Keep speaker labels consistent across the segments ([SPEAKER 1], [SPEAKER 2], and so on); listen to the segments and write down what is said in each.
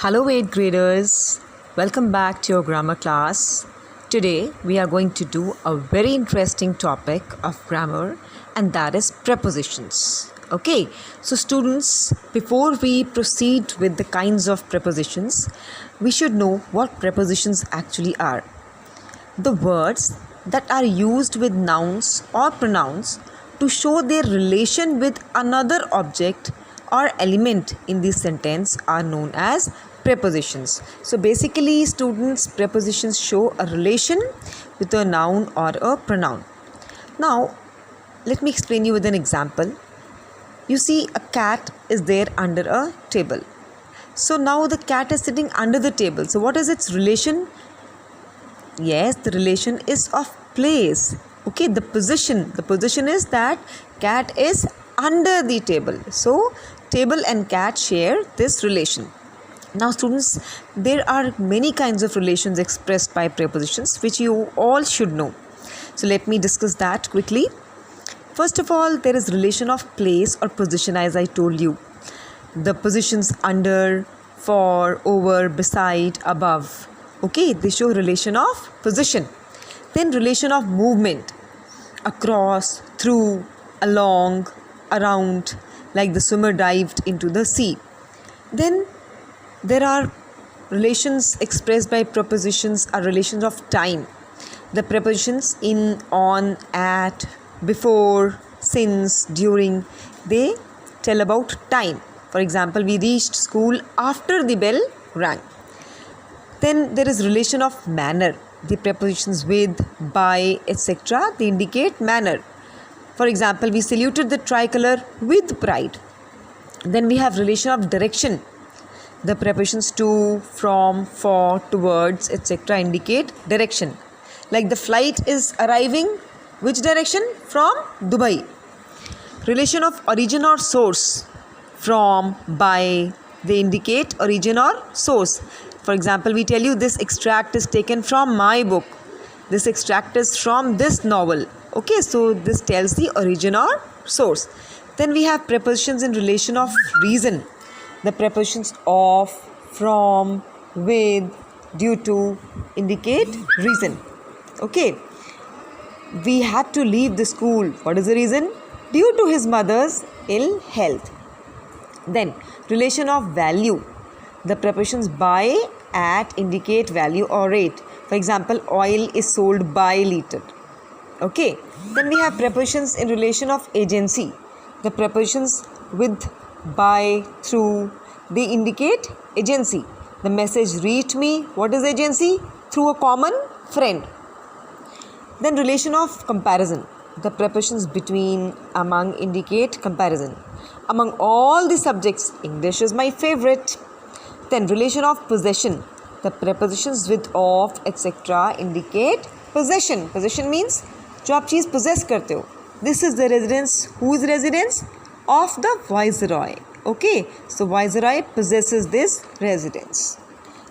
[SPEAKER 1] Hello, 8th graders. Welcome back to your grammar class. Today, we are going to do a very interesting topic of grammar, and that is prepositions. Okay, so students, before we proceed with the kinds of prepositions, we should know what prepositions actually are. The words that are used with nouns or pronouns to show their relation with another object or element in the sentence are known as prepositions. So basically, students, prepositions show a relation with a noun or a pronoun. Now, let me explain you with an example. You see, a cat is there under a table. So now the cat is sitting under the table. So what is its relation? Yes, the relation is of place. Okay, the position is that cat is under the table. So table and cat share this relation. Now students, there are many kinds of relations expressed by prepositions which you all should know. So let me discuss that quickly. First of all, there is relation of place or position, as I told you. The positions under, for, over, beside, above. Okay, they show relation of position. Then relation of movement. Across, through, along, around, like the swimmer dived into the sea. Then there are relations expressed by prepositions are relations of time. The prepositions in, on, at, before, since, during, they tell about time. For example, we reached school after the bell rang. Then there is relation of manner. The prepositions with, by, etc. they indicate manner. For example, we saluted the tricolor with pride. Then we have relation of direction. The prepositions to, from, for, towards, etc. indicate direction. Like the flight is arriving, which direction? From Dubai. Relation of origin or source. From, by, they indicate origin or source. For example, we tell you this extract is taken from my book. This extract is from this novel. Okay, so this tells the origin or source. Then we have prepositions in relation of reason. The prepositions of, from, with, due to indicate reason. Okay, we had to leave the school. What is the reason? Due to his mother's ill health. Then relation of value. The prepositions by, at indicate value or rate. For example, oil is sold by liter. Okay. Then we have prepositions in relation of agency. The prepositions with, by, through, they indicate agency. The message reached me. What is agency? Through a common friend. Then relation of comparison. The prepositions between, among indicate comparison. Among all the subjects, English is my favorite. Then relation of possession. The prepositions with, of, etc. indicate possession. Possession means जो आप चीज़ possess करते हो. This is the residence. Whose residence? Of the viceroy. Okay, so viceroy possesses this residence.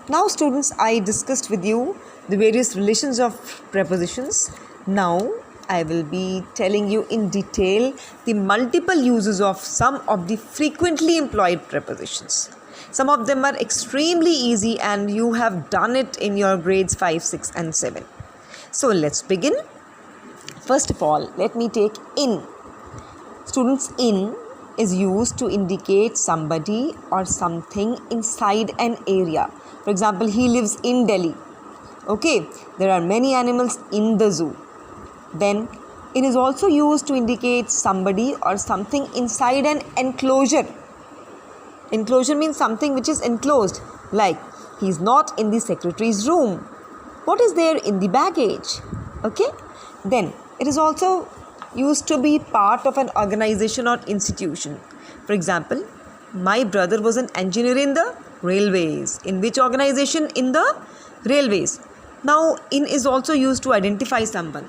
[SPEAKER 1] Now students, I discussed with you the various relations of prepositions. Now I will be telling you in detail the multiple uses of some of the frequently employed prepositions. Some of them are extremely easy and you have done it in your grades 5, 6 and 7. So let's begin. First of all, let me take in. Students, in is used to indicate somebody or something inside an area. For example, he lives in Delhi. Okay, there are many animals in the zoo. Then it is also used to indicate somebody or something inside an enclosure. Enclosure means something which is enclosed, like he is not in the secretary's room. What is there in the baggage? Okay, then it is also used to be part of an organization or institution. For example, my brother was an engineer in the railways. In which organization? In the railways. Now, in is also used to identify someone.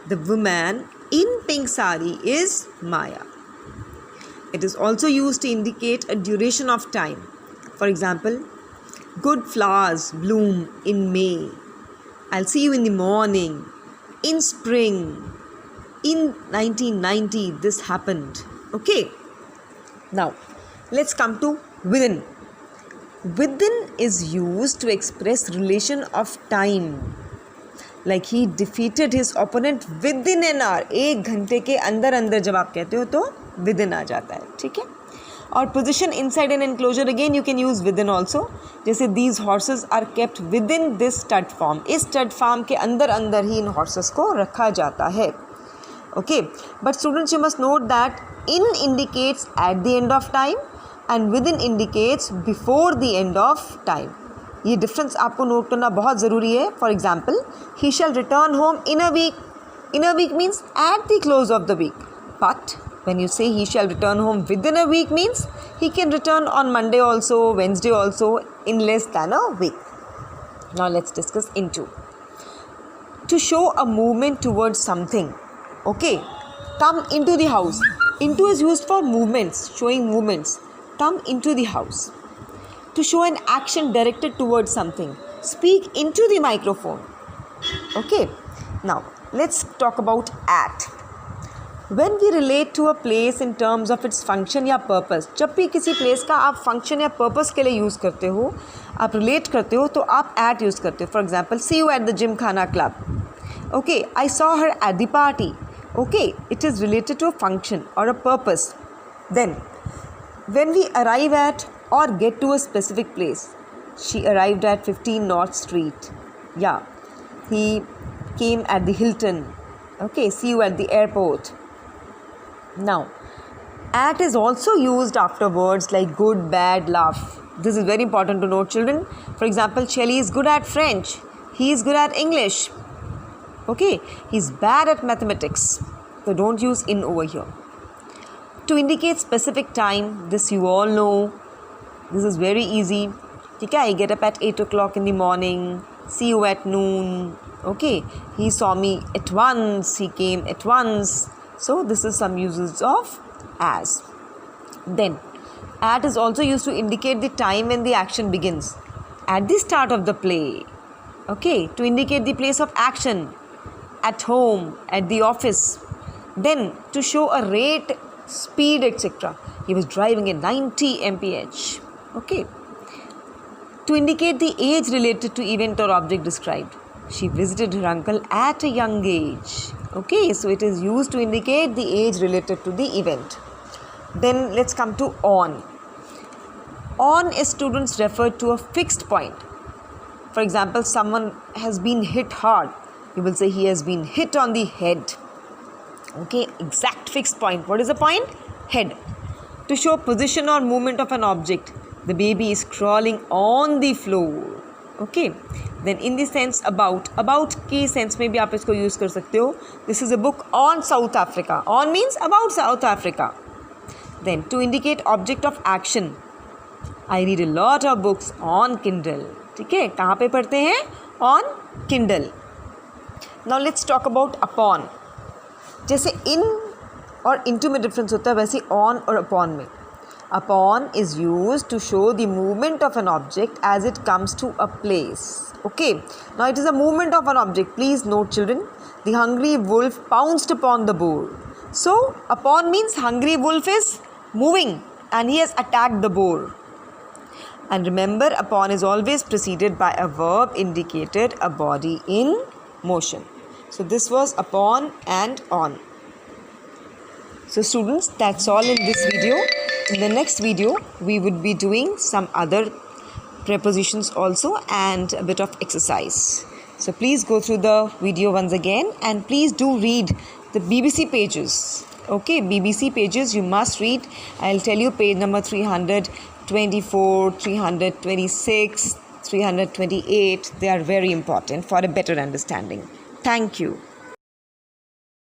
[SPEAKER 1] The woman in pink sari is Maya. It is also used to indicate a duration of time. For example, good flowers bloom in May. I'll see you in the morning. In spring. In 1990, this happened. Okay. Now, let's come to within. Within is used to express relation of time. Like he defeated his opponent within an hour. 1 घंटे के अंदर अंदर जब आप कहते हो तो within आ जाता है. ठीक है. और position inside an enclosure again you can use within also. जैसे these horses are kept within this stud farm. इस स्टड फार्म के अंदर अंदर ही इन हॉर्सेस को रखा जाता है. Okay, but students you must note that in indicates at the end of time and within indicates before the end of time. ये difference आपको नोट करना बहुत ज़रूरी है. For example, he shall return home in a week. In a week means at the close of the week. But when you say he shall return home within a week means he can return on Monday also, Wednesday also, in less than a week. Now let's discuss into. To show a movement towards something. Okay, come into the house. Into is used for movements, showing movements. Come into the house. To show an action directed towards something. Speak into the microphone. Okay, now let's talk about at. When we relate to a place in terms of its function या purpose, जब भी किसी place का आप function या purpose के लिए use करते हो, आप relate करते हो तो आप at यूज़ करते हो. For example, see you at the Gymkhana Club. Okay, I saw her at the party. Okay, it is related to a function or a purpose. Then, when we arrive at or get to a specific place, she arrived at 15 North Street. Yeah, he came at the Hilton. Okay, see you at the airport. Now, at is also used after words like good, bad, laugh. This is very important to note, children. For example, Shelly is good at French. He is good at English. Okay, he's bad at mathematics. So don't use in over here. To indicate specific time, this you all know. This is very easy. Okay, I get up at 8 o'clock in the morning. See you at noon. Okay, he saw me at once. He came at once. So this is some uses of as. Then at is also used to indicate the time when the action begins. At the start of the play. Okay, to indicate the place of action. At home, at the office. Then to show a rate, speed, etc. He was driving at 90 mph. Okay. To indicate the age related to event or object described. She visited her uncle at a young age. Okay, so it is used to indicate the age related to the event. Then let's come to on. On is students refer to a fixed point. For example, someone has been hit hard. You will say he has been hit on the head. Okay, exact fixed point. What is the point? Head. To show position or movement of an object. The baby is crawling on the floor. Okay, then in the sense about की sense में भी आप इसको use कर सकते हो. This is a book on South Africa. On means about South Africa. Then to indicate object of action, I read a lot of books on Kindle. ठीक है, कहाँ पे पढ़ते हैं? On Kindle. Now let's talk about upon. जैसे in और into में difference होता है, वैसे on और upon में. Upon is used to show the movement of an object as it comes to a place. Okay, now it is a movement of an object. Please note, children, the hungry wolf pounced upon the boar. So upon means hungry wolf is moving and he has attacked the boar. And remember, upon is always preceded by a verb indicated a body in motion. So this was upon and on. So students, that's all in this video. In the next video, we would be doing some other prepositions also and a bit of exercise. So please go through the video once again and please do read the BBC pages. Okay, BBC pages you must read. I'll tell you page number 324, 326, 328. They are very important for a better understanding. Thank you.